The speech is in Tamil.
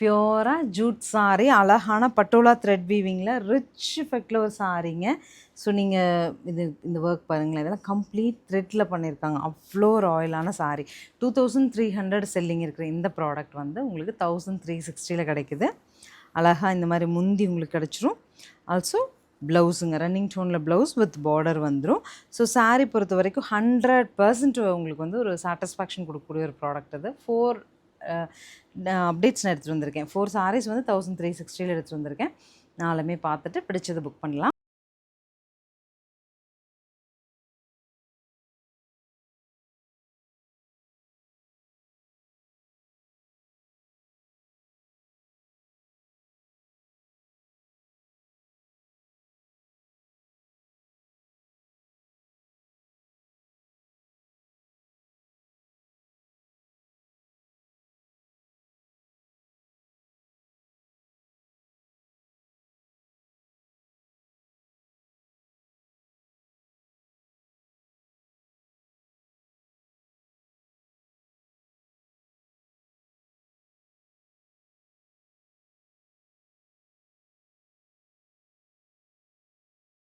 பியூராக ஜூட் சாரீ, அழகான பட்டோலா த்ரெட் வீவிங்கில் ரிச் எஃபெக்டில் ஒரு சாரீங்க. ஸோ நீங்கள் இந்த ஒர்க் பாருங்களேன், இதெல்லாம் கம்ப்ளீட் த்ரெட்டில் பண்ணியிருக்காங்க. அவ்வளோ ராயலான சாரீ. 2300 செல்லிங் இருக்கிற இந்த ப்ராடக்ட் வந்து உங்களுக்கு 1360 கிடைக்குது. அழகாக இந்த மாதிரி முந்தி உங்களுக்கு கிடச்சிரும். ஆல்சோ ப்ளவுஸுங்க, ரன்னிங் டோனில் ப்ளவுஸ் வித் பார்டர் வந்துடும். ஸோ சாரீ பொறுத்த வரைக்கும் 100% உங்களுக்கு வந்து ஒரு சாட்டிஸ்ஃபேக்ஷன் கொடுக்கக்கூடிய ஒரு ப்ராடக்ட் அது. 4 அப்டேட்ஸ் நான் எடுத்துகிட்டு வந்திருக்கேன். 4 சாரீஸ் வந்து 1360 எடுத்துகிட்டு வந்திருக்கேன். நாலுமே பார்த்துட்டு பிடிச்சது புக் பண்ணலாம்.